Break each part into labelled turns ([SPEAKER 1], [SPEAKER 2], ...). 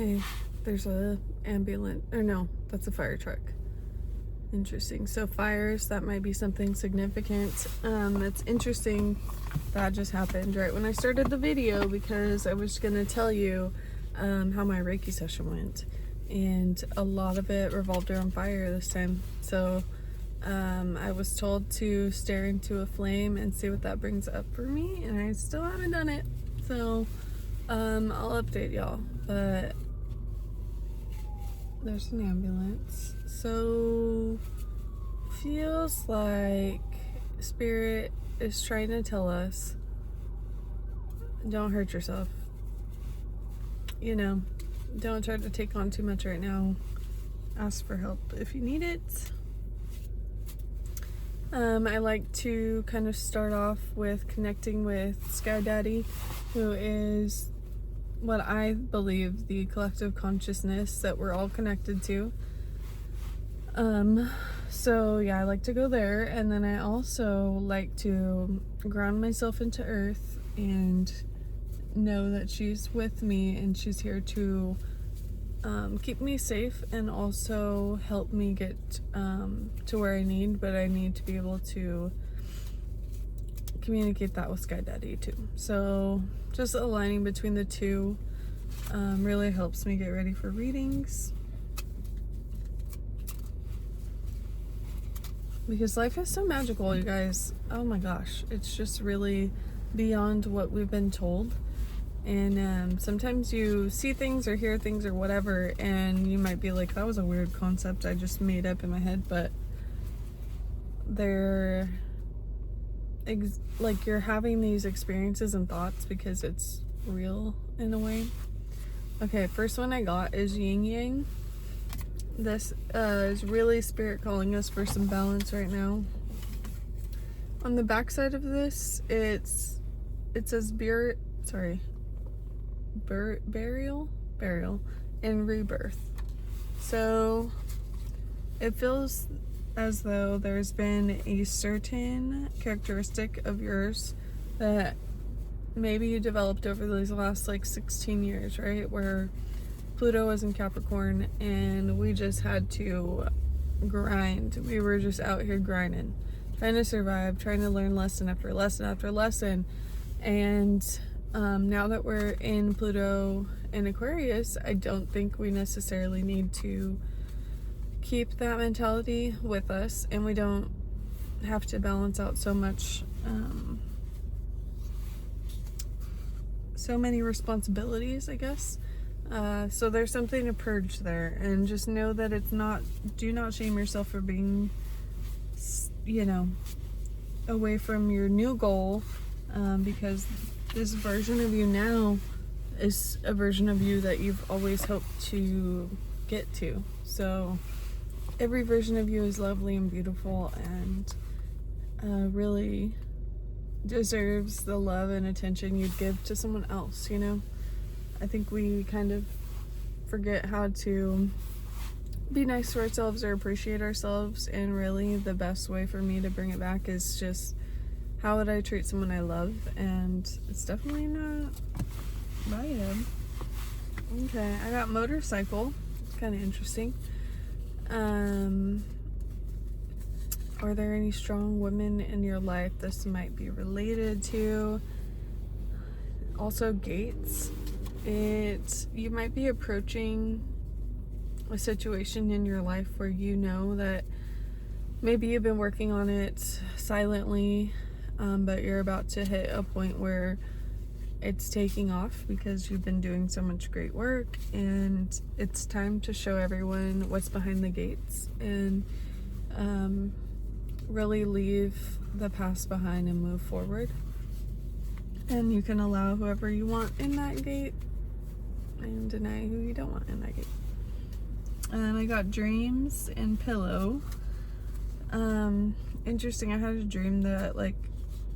[SPEAKER 1] Hey, there's a ambulance, or no, that's a fire truck. Interesting. So fires, that might be something significant. It's interesting that just happened right when I started the video, because I was gonna tell you how my Reiki session went, and a lot of it revolved around fire this time. So I was told to stare into a flame and see what that brings up for me, and I still haven't done it. So I'll update y'all, but there's an ambulance. So feels like Spirit is trying to tell us, don't hurt yourself. You know, don't try to take on too much right now. Ask for help if you need it. I like to kind of start off with connecting with Sky Daddy, who is what I believe the collective consciousness that we're all connected to. So yeah, I like to go there, and then I also like to ground myself into earth and know that she's with me and she's here to keep me safe and also help me get to where I need, but I need to be able to communicate that with Sky Daddy too. So just aligning between the two really helps me get ready for readings, because life is so magical, you guys. Oh my gosh, it's just really beyond what we've been told. And sometimes you see things or hear things or whatever, and you might be like, that was a weird concept I just made up in my head, but they're like, you're having these experiences and thoughts because it's real in a way. Okay, first one I got is yin yang. This is really Spirit calling us for some balance right now. On the back side of this, it says burial and rebirth. So it feels as though there's been a certain characteristic of yours that maybe you developed over these last like 16 years, right? Where Pluto was in Capricorn and we just had to grind. We were just out here grinding, trying to survive, trying to learn lesson after lesson after lesson. And now that we're in Pluto and Aquarius, I don't think we necessarily need to keep that mentality with us, and we don't have to balance out so much, so many responsibilities, I guess. So there's something to purge there, and just know that it's not, do not shame yourself for being, you know, away from your new goal, because this version of you now is a version of you that you've always hoped to get to. So every version of you is lovely and beautiful, and really deserves the love and attention you'd give to someone else, you know? I think we kind of forget how to be nice to ourselves or appreciate ourselves, and really the best way for me to bring it back is just, how would I treat someone I love? And it's definitely not bad. Okay, I got motorcycle. It's kind of interesting. Are there any strong women in your life this might be related to? Also gates. You might be approaching a situation in your life where you know that maybe you've been working on it silently, but you're about to hit a point where it's taking off because you've been doing so much great work, and it's time to show everyone what's behind the gates, and really leave the past behind and move forward. And you can allow whoever you want in that gate and deny who you don't want in that gate. I got dreams and pillow. Interesting, I had a dream that like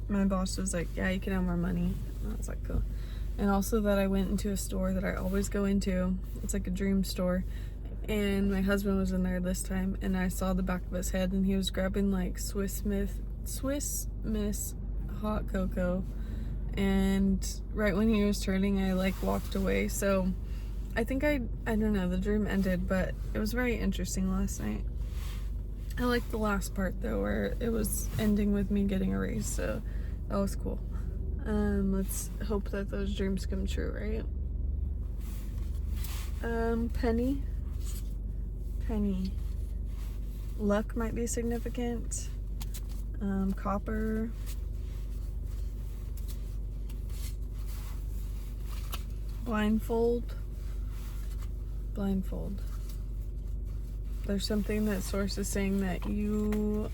[SPEAKER 1] my boss was like, yeah, you can have more money. And I was like, cool. And also that I went into a store that I always go into. It's like a dream store. And my husband was in there this time, and I saw the back of his head, and he was grabbing like Swiss Miss hot cocoa. And right when he was turning, I like walked away. So I think I don't know, the dream ended, but it was very interesting last night. I liked the last part though, where it was ending with me getting a raise, so that was cool. Let's hope that those dreams come true, right? Penny. Luck might be significant. Copper. Blindfold. There's something that source is saying that you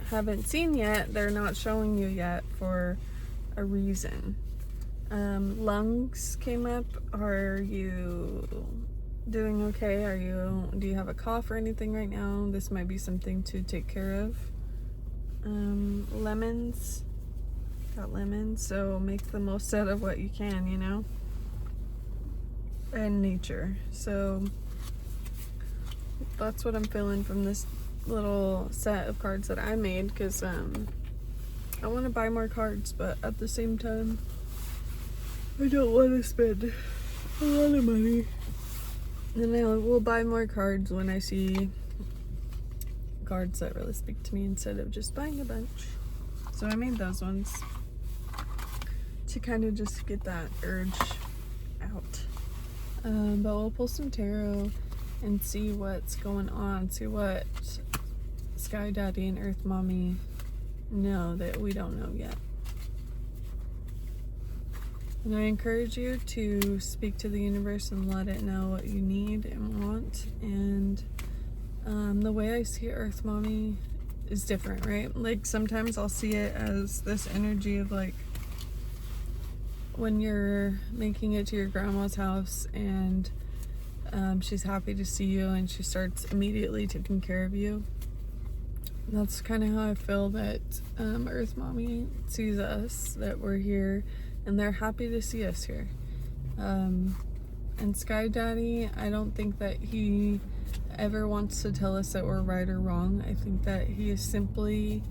[SPEAKER 1] haven't seen yet. They're not showing you yet for a reason. Lungs came up. Are you doing okay? Do you have a cough or anything right now? This might be something to take care of. Lemons. Got lemons, so make the most out of what you can, you know? And nature. So that's what I'm feeling from this little set of cards that I made, because I want to buy more cards, but at the same time I don't want to spend a lot of money. And I will buy more cards when I see cards that really speak to me instead of just buying a bunch. So I made those ones to kind of just get that urge out. But we'll pull some tarot and see what's going on. See what Sky Daddy and Earth Mommy know that we don't know yet. And I encourage you to speak to the universe and let it know what you need and want. And the way I see Earth Mommy is different, right? Like sometimes I'll see it as this energy of like when you're making it to your grandma's house and she's happy to see you and she starts immediately taking care of you. That's kind of how I feel that Earth Mommy sees us, that we're here, and they're happy to see us here. And Sky Daddy, I don't think that he ever wants to tell us that we're right or wrong. I think that he is simply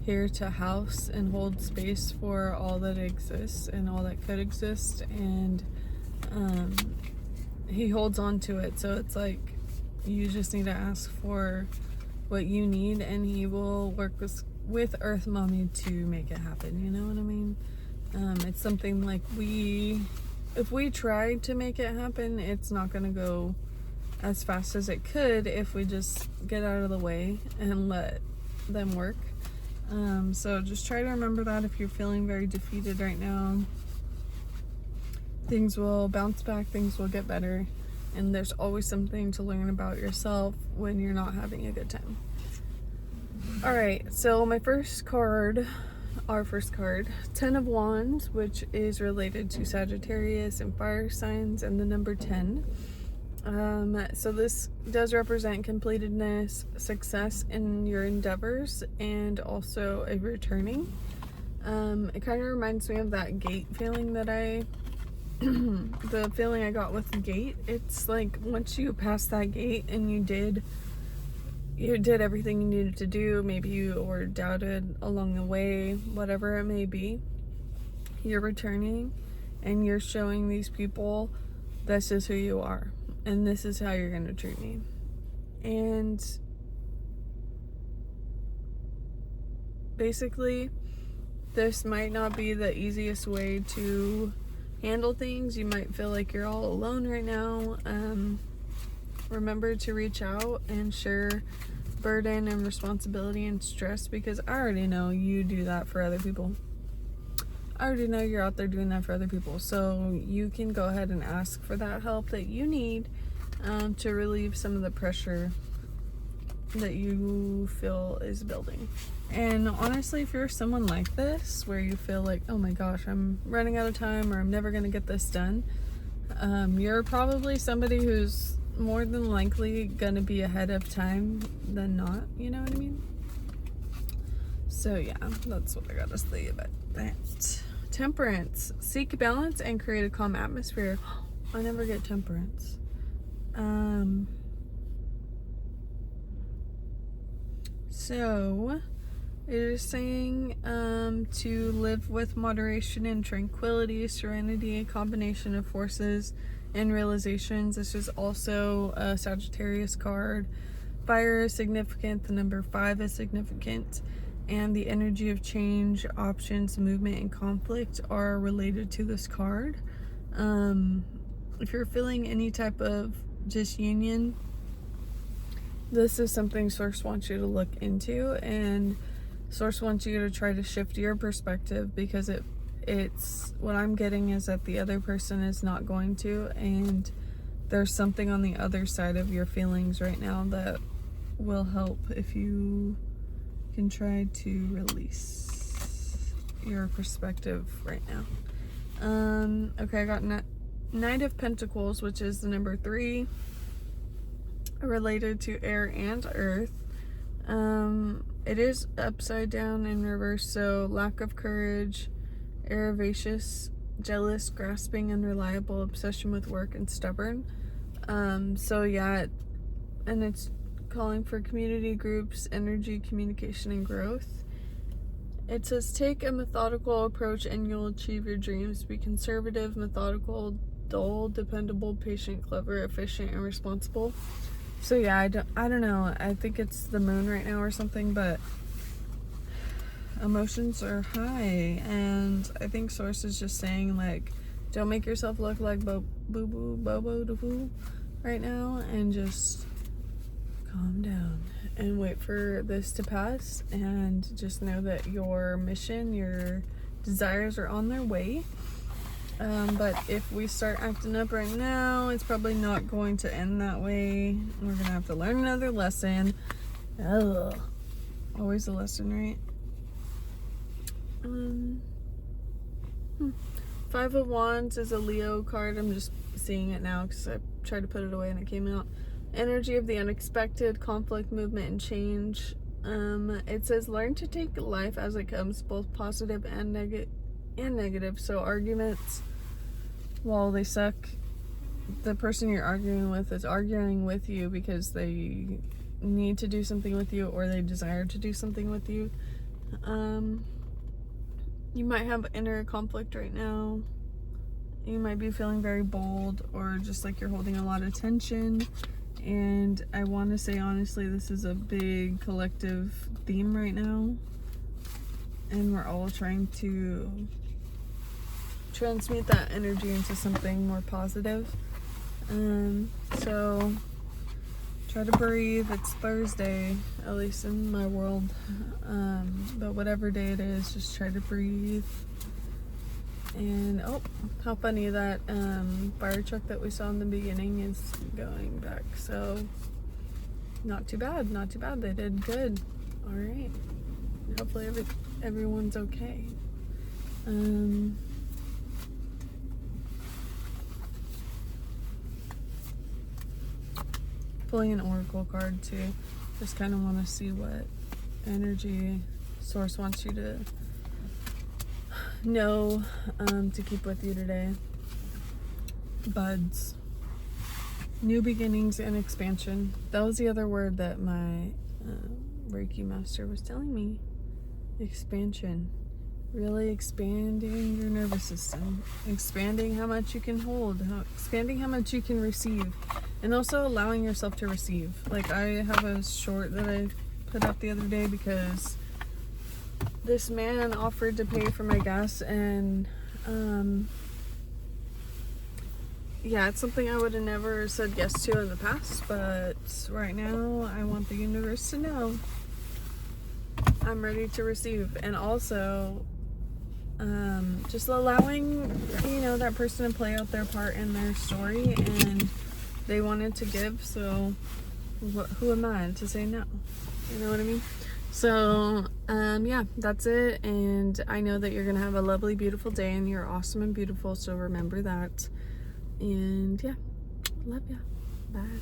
[SPEAKER 1] here to house and hold space for all that exists and all that could exist, and he holds on to it. So it's like you just need to ask for what you need and he will work with Earth Mommy to make it happen, you know what I mean? It's something like if we try to make it happen, it's not gonna go as fast as it could if we just get out of the way and let them work. So just try to remember that if you're feeling very defeated right now. Things will bounce back, things will get better, and there's always something to learn about yourself when you're not having a good time. Alright, so our first card, 10 of Wands, which is related to Sagittarius and fire signs, and the number 10. So this does represent completedness, success in your endeavors, and also a returning. It kind of reminds me of that gate feeling that the feeling I got with the gate. It's like once you pass that gate and you did everything you needed to do, maybe you were doubted along the way, whatever it may be, you're returning and you're showing these people this is who you are and this is how you're going to treat me. And basically this might not be the easiest way to handle things. You might feel like you're all alone right now. Remember to reach out and share burden and responsibility and stress, because I already know you do that for other people. I already know you're out there doing that for other people, so you can go ahead and ask for that help that you need to relieve some of the pressure that you feel is building. And honestly, if you're someone like this where you feel like, oh my gosh, I'm running out of time or I'm never gonna get this done, you're probably somebody who's more than likely gonna be ahead of time than not, you know what I mean? So yeah, that's what I gotta say about that. Temperance. Seek balance and create a calm atmosphere. I never get temperance. So it is saying to live with moderation and tranquility, serenity, a combination of forces and realizations. This is also a Sagittarius card. Fire is significant, the number 5 is significant, and the energy of change, options, movement, and conflict are related to this card. If you're feeling any type of disunion, this is something Source wants you to look into, and Source wants you to try to shift your perspective, because it's what I'm getting is that the other person is not going to, and there's something on the other side of your feelings right now that will help if you can try to release your perspective right now. Okay, I got Knight of Pentacles, which is the number 3, related to air and earth. It is upside down in reverse, so lack of courage, avaricious, jealous, grasping, unreliable, obsession with work, and stubborn. So yeah, and it's calling for community groups, energy, communication, and growth. It says, take a methodical approach and you'll achieve your dreams. Be conservative, methodical, dull, dependable, patient, clever, efficient, and responsible. So yeah, I don't know. I think it's the moon right now or something, but emotions are high, and I think Source is just saying, like, don't make yourself look like bobo de foo right now, and just calm down and wait for this to pass, and just know that your mission, your desires are on their way. But if we start acting up right now, it's probably not going to end that way. We're gonna have to learn another lesson. Ugh. Always a lesson, right? 5 of Wands is a Leo card. I'm just seeing it now because I tried to put it away and it came out. Energy of the unexpected, conflict, movement, and change. It says, learn to take life as it comes, both positive and negative. So arguments, while they suck, the person you're arguing with is arguing with you because they need to do something with you, or they desire to do something with you. You might have inner conflict right now. You might be feeling very bold, or just like you're holding a lot of tension. And I want to say, honestly, this is a big collective theme right now, and we're all trying to transmute that energy into something more positive. So try to breathe. It's Thursday, at least in my world, but whatever day it is, just try to breathe. And oh, how funny that fire truck that we saw in the beginning is going back. So not too bad, not too bad. They did good. All right, hopefully everyone's okay. Pulling an oracle card too. Just kind of want to see what energy Source wants you to know, to keep with you today. Buds. New beginnings and expansion. That was the other word that my Reiki master was telling me. Expansion. Really expanding your nervous system. Expanding how much you can hold. Expanding how much you can receive. And also allowing yourself to receive. Like, I have a short that I put up the other day because this man offered to pay for my gas, and yeah, it's something I would have never said yes to in the past, but right now I want the universe to know I'm ready to receive. And also just allowing, that person to play out their part in their story, and they wanted to give, so who am I to say no? You know what I mean? So yeah, that's it. And I know that you're gonna have a lovely, beautiful day, and you're awesome and beautiful, so remember that. And yeah, love ya. Bye.